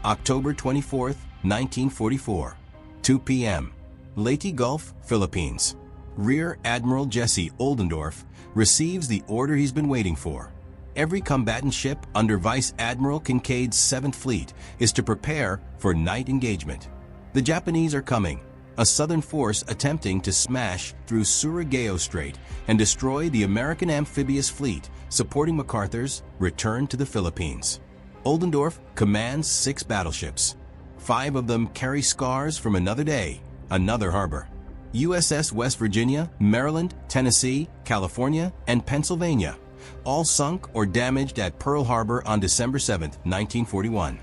October 24, 1944, 2 p.m. Leyte Gulf, Philippines. Rear Admiral Jesse Oldendorf receives the order he's been waiting for. Every combatant ship under Vice Admiral Kincaid's 7th Fleet is to prepare for night engagement. The Japanese are coming, a southern force attempting to smash through Surigao Strait and destroy the American amphibious fleet supporting MacArthur's return to the Philippines. Oldendorf commands 6 battleships. 5 of them carry scars from another day, another harbor. USS West Virginia, Maryland, Tennessee, California, and Pennsylvania, all sunk or damaged at Pearl Harbor on December 7, 1941.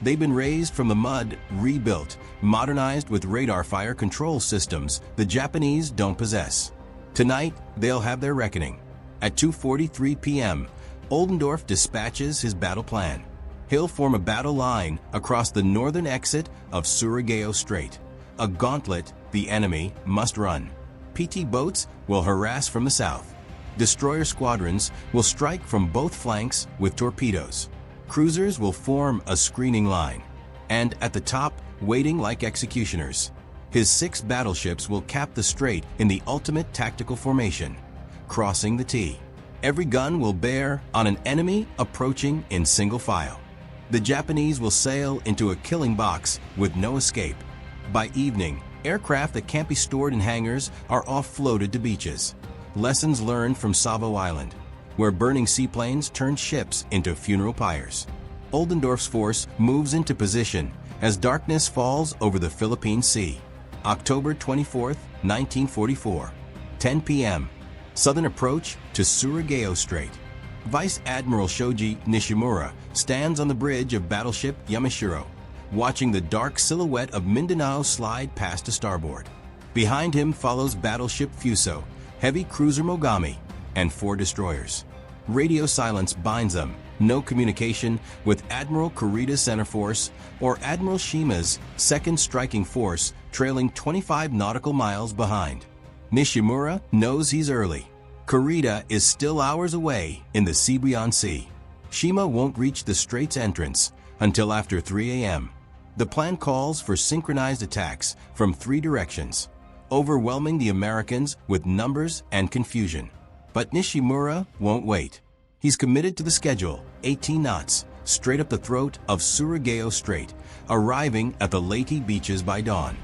They've been raised from the mud, rebuilt, modernized with radar fire control systems the Japanese don't possess. Tonight, they'll have their reckoning. At 2:43 p.m., Oldendorf dispatches his battle plan. He'll form a battle line across the northern exit of Surigao Strait, a gauntlet the enemy must run. PT boats will harass from the south. Destroyer squadrons will strike from both flanks with torpedoes. Cruisers will form a screening line, and at the top, waiting like executioners. His 6 battleships will cap the strait in the ultimate tactical formation, crossing the T. Every gun will bear on an enemy approaching in single file. The Japanese will sail into a killing box with no escape. By evening, aircraft that can't be stored in hangars are offloaded to beaches. Lessons learned from Savo Island, where burning seaplanes turned ships into funeral pyres. Oldendorf's force moves into position as darkness falls over the Philippine Sea. October 24, 1944, 10 p.m. Southern approach to Surigao Strait. Vice Admiral Shoji Nishimura stands on the bridge of battleship Yamashiro, watching the dark silhouette of Mindanao slide past to starboard. Behind him follows battleship Fuso, heavy cruiser Mogami, and 4 destroyers. Radio silence binds them, no communication with Admiral Kurida's center force or Admiral Shima's 2nd Striking Force trailing 25 nautical miles behind. Nishimura knows he's early. Kurida is still hours away in the Sibuyan Sea. Shima won't reach the strait's entrance until after 3 a.m. The plan calls for synchronized attacks from 3 directions, overwhelming the Americans with numbers and confusion. But Nishimura won't wait. He's committed to the schedule, 18 knots, straight up the throat of Surigao Strait, arriving at the Leyte beaches by dawn.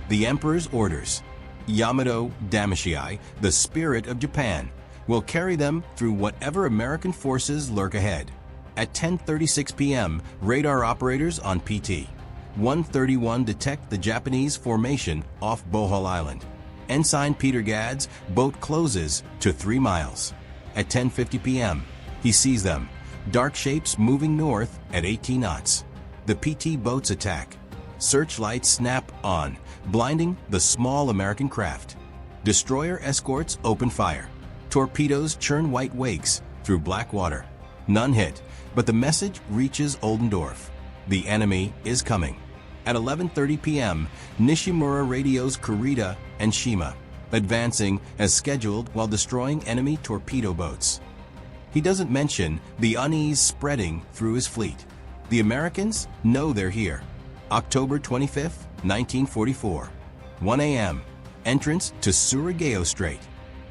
The Emperor's orders. Yamato Damashii, the spirit of Japan, will carry them through whatever American forces lurk ahead. At 10:36 p.m., radar operators on PT 131 detect the Japanese formation off Bohol Island. Ensign Peter Gadd's boat closes to 3 miles. At 10:50 p.m., he sees them, dark shapes moving north at 18 knots. The PT boats attack. Searchlights snap on, blinding the small American craft. Destroyer escorts open fire. Torpedoes churn white wakes through black water. None hit, but the message reaches Oldendorf. The enemy is coming. At 11:30 p.m., Nishimura radios Kurida and Shima, advancing as scheduled while destroying enemy torpedo boats. He doesn't mention the unease spreading through his fleet. The Americans know they're here. October 25, 1944, 1 a.m. Entrance to Surigao Strait.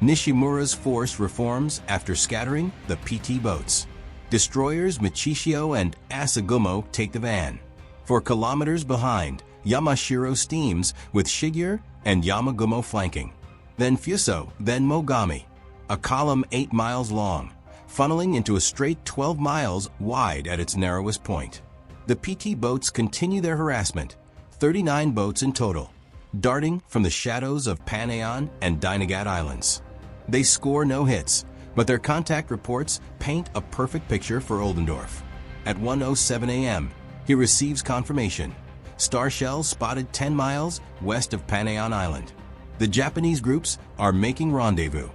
Nishimura's force reforms after scattering the PT boats. Destroyers Michishio and Asagumo take the van. For kilometers behind, Yamashiro steams with Shigeru and Yamagumo flanking. Then Fuso, then Mogami. A column 8 miles long, funneling into a strait 12 miles wide at its narrowest point. The PT boats continue their harassment, 39 boats in total, darting from the shadows of Panayan and Dinagat Islands. They score no hits, but their contact reports paint a perfect picture for Oldendorf. At 1:07 a.m., he receives confirmation. Star shells spotted 10 miles west of Panayan Island. The Japanese groups are making rendezvous.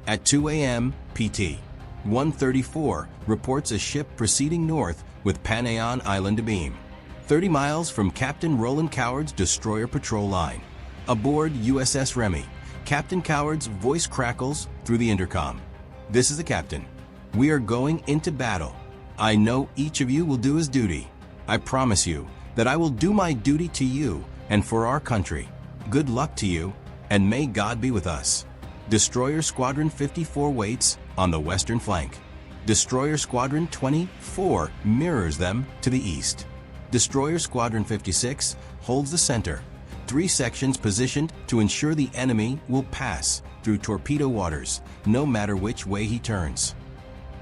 At 2 a.m., PT 134 reports a ship proceeding north with Panayan Island abeam, 30 miles from Captain Roland Coward's destroyer patrol line. Aboard USS Remy, Captain Coward's voice crackles through the intercom. "This is the captain. We are going into battle. I know each of you will do his duty. I promise you that I will do my duty to you and for our country. Good luck to you, and may God be with us. Destroyer Squadron 54 waits on the western flank. Destroyer Squadron 24 mirrors them to the east. Destroyer Squadron 56 holds the center, 3 sections positioned to ensure the enemy will pass through torpedo waters, no matter which way he turns.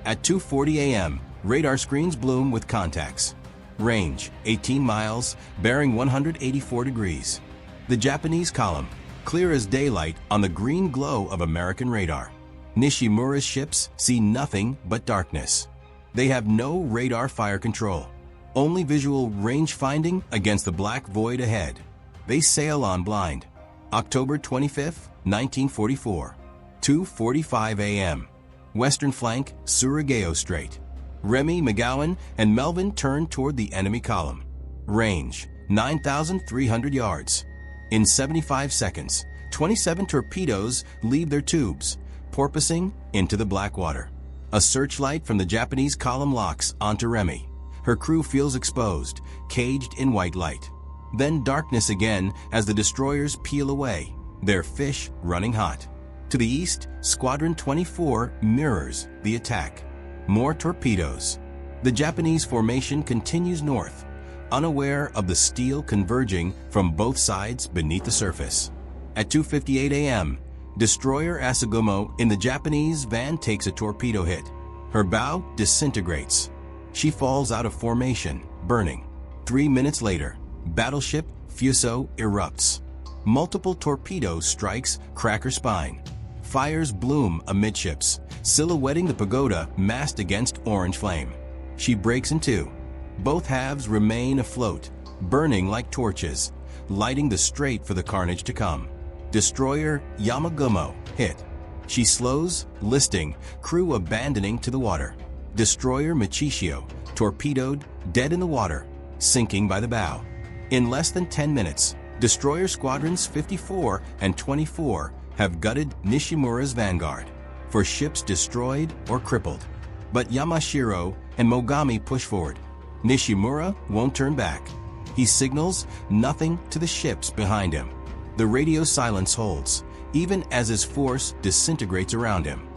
At 2:40 a.m., radar screens bloom with contacts. Range, 18 miles, bearing 184 degrees. The Japanese column, clear as daylight on the green glow of American radar. Nishimura's ships see nothing but darkness. They have no radar fire control, only visual range finding against the black void ahead. They sail on blind. October 25, 1944, 2:45 a.m. Western flank, Surigao Strait. Remy, McGowan, and Melvin turn toward the enemy column. Range, 9,300 yards. In 75 seconds, 27 torpedoes leave their tubes, porpoising into the black water. A searchlight from the Japanese column locks onto Remy. Her crew feels exposed, caged in white light. Then darkness again as the destroyers peel away, their fish running hot. To the east, Squadron 24 mirrors the attack. More torpedoes. The Japanese formation continues north, unaware of the steel converging from both sides beneath the surface. At 2:58 a.m., Destroyer Asagumo in the Japanese van takes a torpedo hit. Her bow disintegrates. She falls out of formation, burning. 3 minutes later, battleship Fuso erupts. Multiple torpedo strikes crack her spine. Fires bloom amidships, silhouetting the pagoda massed against orange flame. She breaks in two. Both halves remain afloat, burning like torches, lighting the strait for the carnage to come. Destroyer Yamagumo hit. She slows, listing, crew abandoning to the water. Destroyer Michishio torpedoed, dead in the water, sinking by the bow. In less than 10 minutes, Destroyer Squadrons 54 and 24 have gutted Nishimura's vanguard, for ships destroyed or crippled. But Yamashiro and Mogami push forward. Nishimura won't turn back. He signals nothing to the ships behind him. The radio silence holds, even as his force disintegrates around him.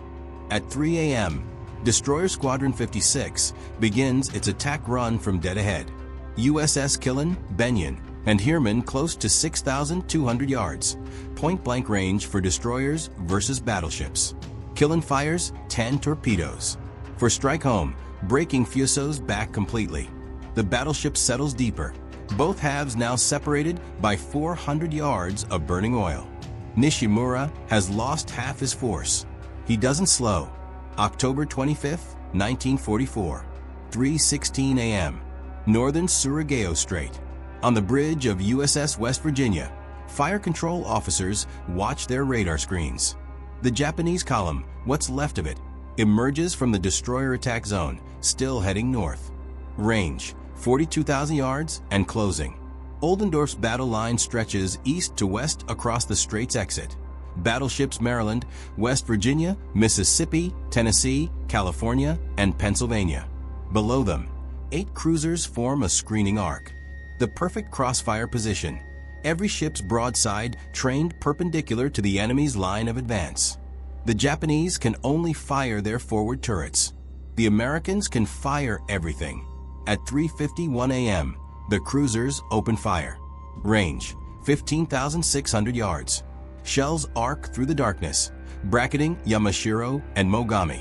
At 3 a.m., Destroyer Squadron 56 begins its attack run from dead ahead. USS Killen, Benyon, and Heermann close to 6,200 yards, point-blank range for destroyers versus battleships. Killen fires 10 torpedoes. For strike home, breaking Fuso's back completely. The battleship settles deeper, both halves now separated by 400 yards of burning oil. Nishimura has lost half his force. He doesn't slow. October 25, 1944, 3:16 a.m. Northern Surigao Strait. On the bridge of USS West Virginia, fire control officers watch their radar screens. The Japanese column, what's left of it, emerges from the destroyer attack zone, still heading north. Range, 42,000 yards and closing. Oldendorf's battle line stretches east to west across the strait's exit. Battleships Maryland, West Virginia, Mississippi, Tennessee, California, and Pennsylvania. Below them, 8 cruisers form a screening arc. The perfect crossfire position. Every ship's broadside trained perpendicular to the enemy's line of advance. The Japanese can only fire their forward turrets. The Americans can fire everything. At 3:51 a.m., the cruisers open fire. Range, 15,600 yards. Shells arc through the darkness, bracketing Yamashiro and Mogami.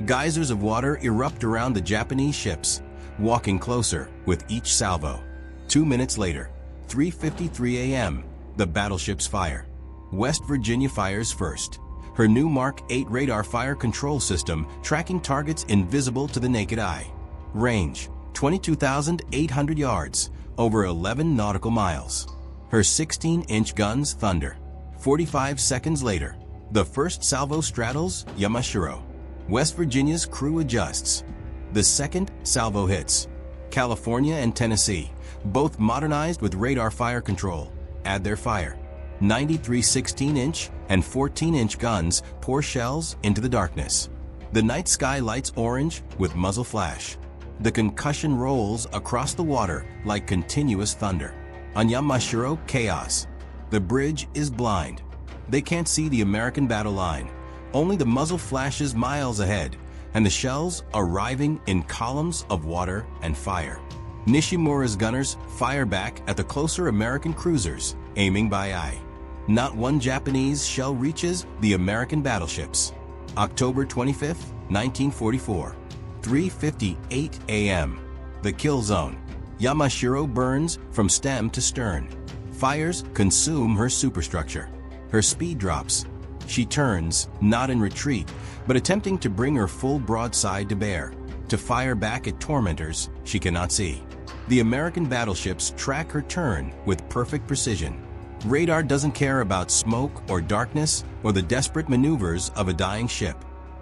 Geysers of water erupt around the Japanese ships, walking closer with each salvo. 2 minutes later, 3:53 a.m., the battleships fire. West Virginia fires first. Her new Mark 8 radar fire control system tracking targets invisible to the naked eye. Range, 22,800 yards, over 11 nautical miles. Her 16-inch guns thunder. 45 seconds later, the first salvo straddles Yamashiro. West Virginia's crew adjusts. The second salvo hits. California and Tennessee, both modernized with radar fire control, add their fire. 93 16-inch and 14-inch guns pour shells into the darkness. The night sky lights orange with muzzle flash. The concussion rolls across the water like continuous thunder. On Yamashiro, chaos. The bridge is blind. They can't see the American battle line. Only the muzzle flashes miles ahead, and the shells arriving in columns of water and fire. Nishimura's gunners fire back at the closer American cruisers, aiming by eye. Not one Japanese shell reaches the American battleships. October 25, 1944, 3:58 a.m. The kill zone. Yamashiro burns from stem to stern. Fires consume her superstructure. Her speed drops. She turns, not in retreat, but attempting to bring her full broadside to bear, to fire back at tormentors she cannot see. The American battleships track her turn with perfect precision. Radar doesn't care about smoke or darkness or the desperate maneuvers of a dying ship.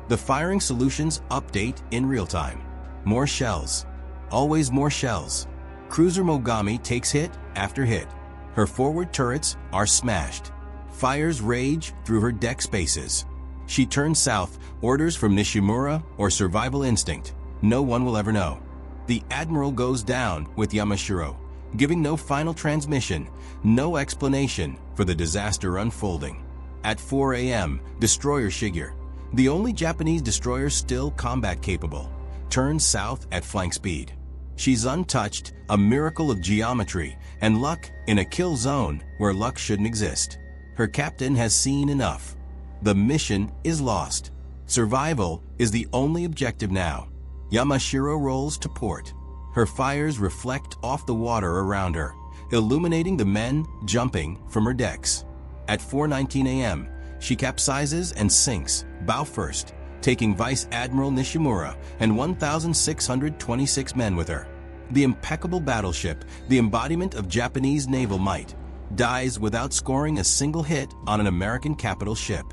The firing solutions update in real time. More shells. Always more shells. Cruiser Mogami takes hit after hit. Her forward turrets are smashed. Fires rage through her deck spaces. She turns south, orders from Nishimura or survival instinct. No one will ever know. The Admiral goes down with Yamashiro, giving no final transmission, no explanation for the disaster unfolding. At 4 a.m., destroyer Shigeru, the only Japanese destroyer still combat capable, turns south at flank speed. She's untouched, a miracle of geometry and luck in a kill zone where luck shouldn't exist. Her captain has seen enough. The mission is lost. Survival is the only objective now. Yamashiro rolls to port. Her fires reflect off the water around her, illuminating the men jumping from her decks. At 4:19 a.m., she capsizes and sinks, bow first, taking Vice Admiral Nishimura and 1,626 men with her. The impeccable battleship, the embodiment of Japanese naval might, dies without scoring a single hit on an American capital ship.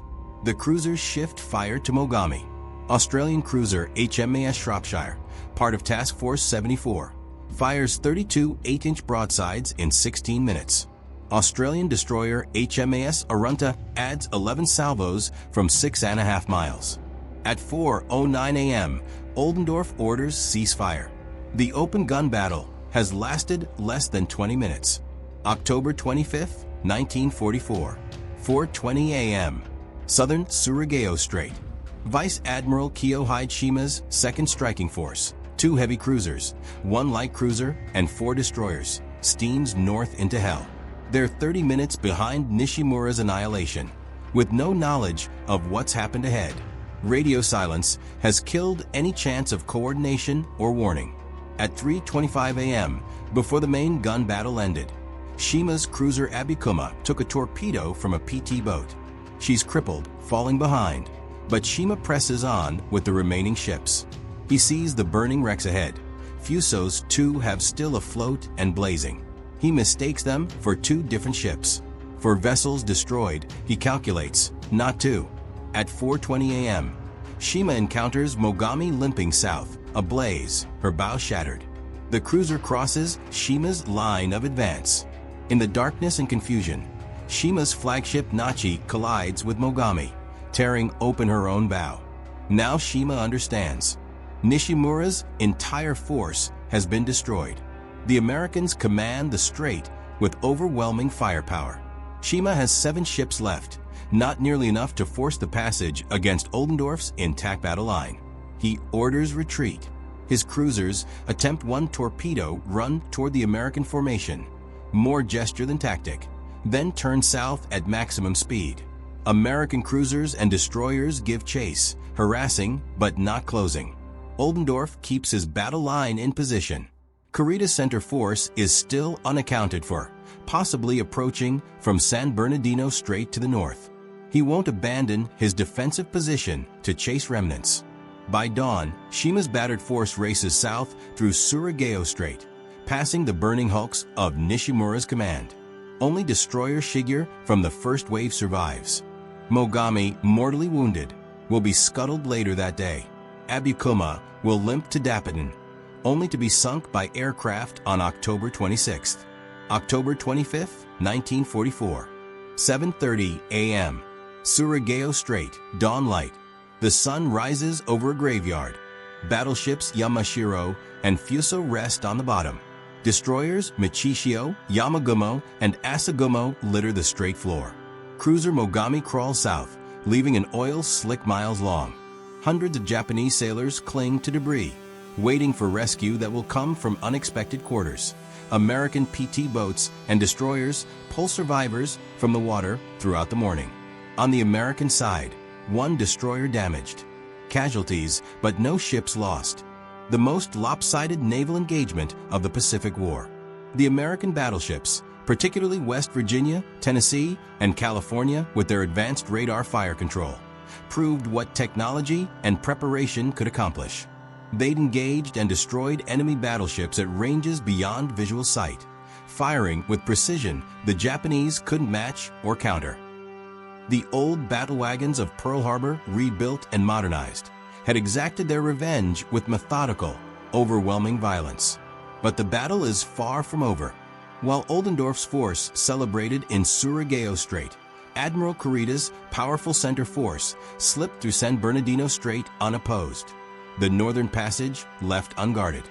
The cruisers shift fire to Mogami. Australian cruiser HMAS Shropshire, part of Task Force 74, fires 32 8-inch broadsides in 16 minutes. Australian destroyer HMAS Arunta adds 11 salvos from 6.5 miles. At 4:09 a.m., Oldendorf orders ceasefire. The open gun battle has lasted less than 20 minutes. October 25, 1944, 4:20 a.m., Southern Surigao Strait. Vice Admiral Kiyohide Shima's 2nd Striking Force, 2 heavy cruisers, 1 light cruiser, and 4 destroyers, steams north into hell. They're 30 minutes behind Nishimura's annihilation, with no knowledge of what's happened ahead. Radio silence has killed any chance of coordination or warning. At 3:25 a.m., before the main gun battle ended, Shima's cruiser Abikuma took a torpedo from a PT boat. She's crippled, falling behind, but Shima presses on with the remaining ships. He sees the burning wrecks ahead. Fuso's 2 have still afloat and blazing. He mistakes them for 2 different ships. For vessels destroyed, he calculates, not 2. At 4:20 a.m., Shima encounters Mogami limping south, ablaze, her bow shattered. The cruiser crosses Shima's line of advance. In the darkness and confusion, Shima's flagship Nachi collides with Mogami, tearing open her own bow. Now Shima understands. Nishimura's entire force has been destroyed. The Americans command the strait with overwhelming firepower. Shima has 7 ships left, not nearly enough to force the passage against Oldendorf's intact battle line. He orders retreat. His cruisers attempt 1 torpedo run toward the American formation, more gesture than tactic, then turn south at maximum speed. American cruisers and destroyers give chase, harassing but not closing. Oldendorf keeps his battle line in position. Kurita's center force is still unaccounted for, possibly approaching from San Bernardino Strait to the north. He won't abandon his defensive position to chase remnants. By dawn, Shima's battered force races south through Surigao Strait, passing the burning hulks of Nishimura's command. Only destroyer Shigeru from the first wave survives. Mogami, mortally wounded, will be scuttled later that day. Abikuma will limp to Dapitan, only to be sunk by aircraft on October 26th. October 25th, 1944, 7:30 a.m. Surigao Strait, dawn light. The sun rises over a graveyard. Battleships Yamashiro and Fuso rest on the bottom. Destroyers Michishio, Yamagumo, and Asagumo litter the strait floor. Cruiser Mogami crawls south, leaving an oil slick miles long. Hundreds of Japanese sailors cling to debris, waiting for rescue that will come from unexpected quarters. American PT boats and destroyers pull survivors from the water throughout the morning. On the American side, one destroyer damaged. Casualties, but no ships lost. The most lopsided naval engagement of the Pacific War. The American battleships, particularly West Virginia, Tennessee, and California with their advanced radar fire control, proved what technology and preparation could accomplish. They'd engaged and destroyed enemy battleships at ranges beyond visual sight, firing with precision the Japanese couldn't match or counter. The old battle wagons of Pearl Harbor, rebuilt and modernized, had exacted their revenge with methodical, overwhelming violence. But the battle is far from over. While Oldendorf's force celebrated in Surigao Strait, Admiral Kurita's powerful center force slipped through San Bernardino Strait unopposed. The northern passage left unguarded.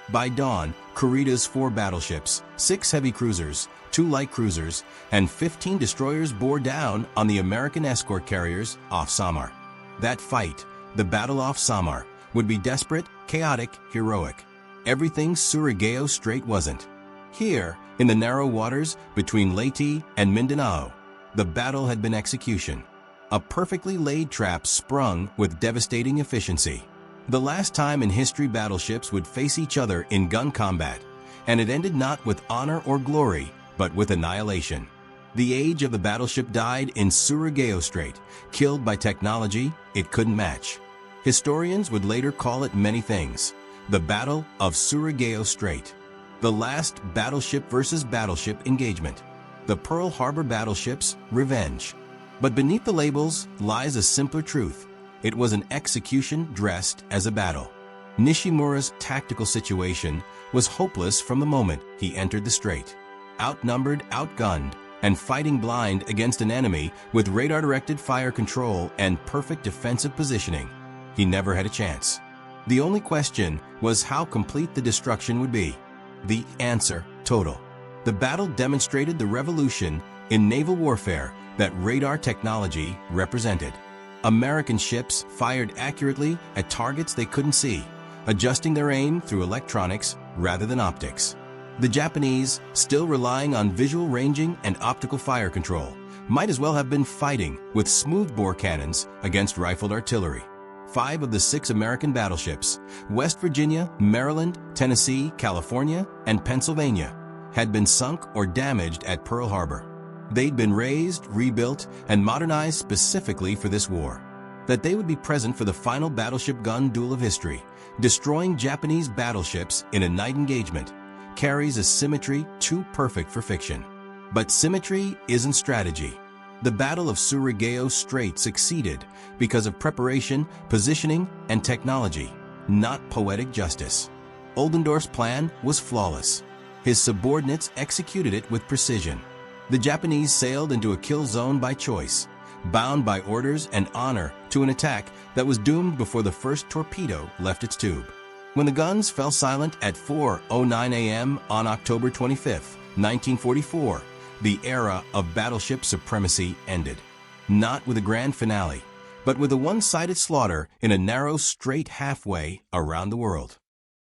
By dawn, Kurita's 4 battleships, 6 heavy cruisers, 2 light cruisers, and 15 destroyers bore down on the American escort carriers off Samar. That fight, the Battle off Samar, would be desperate, chaotic, heroic. Everything Surigao Strait wasn't. Here, in the narrow waters between Leyte and Mindanao, the battle had been execution. A perfectly laid trap sprung with devastating efficiency. The last time in history battleships would face each other in gun combat, and it ended not with honor or glory, but with annihilation. The age of the battleship died in Surigao Strait, killed by technology it couldn't match. Historians would later call it many things: the Battle of Surigao Strait, the last battleship-versus-battleship engagement, the Pearl Harbor battleship's revenge. But beneath the labels lies a simpler truth. It was an execution dressed as a battle. Nishimura's tactical situation was hopeless from the moment he entered the strait. Outnumbered, outgunned, and fighting blind against an enemy with radar-directed fire control and perfect defensive positioning, he never had a chance. The only question was how complete the destruction would be. The answer: total. The battle demonstrated the revolution in naval warfare that radar technology represented. American ships fired accurately at targets they couldn't see, adjusting their aim through electronics rather than optics. The Japanese, still relying on visual ranging and optical fire control, might as well have been fighting with smoothbore cannons against rifled artillery. 5 of the 6 American battleships, West Virginia, Maryland, Tennessee, California, and Pennsylvania, had been sunk or damaged at Pearl Harbor. They'd been raised, rebuilt, and modernized specifically for this war. That they would be present for the final battleship gun duel of history, destroying Japanese battleships in a night engagement, carries a symmetry too perfect for fiction. But symmetry isn't strategy. The Battle of Surigao Strait succeeded because of preparation, positioning, and technology, not poetic justice. Oldendorf's plan was flawless. His subordinates executed it with precision. The Japanese sailed into a kill zone by choice, bound by orders and honor to an attack that was doomed before the first torpedo left its tube. When the guns fell silent at 4:09 a.m. on October 25, 1944, the era of battleship supremacy ended. Not with a grand finale, but with a one-sided slaughter in a narrow strait halfway around the world.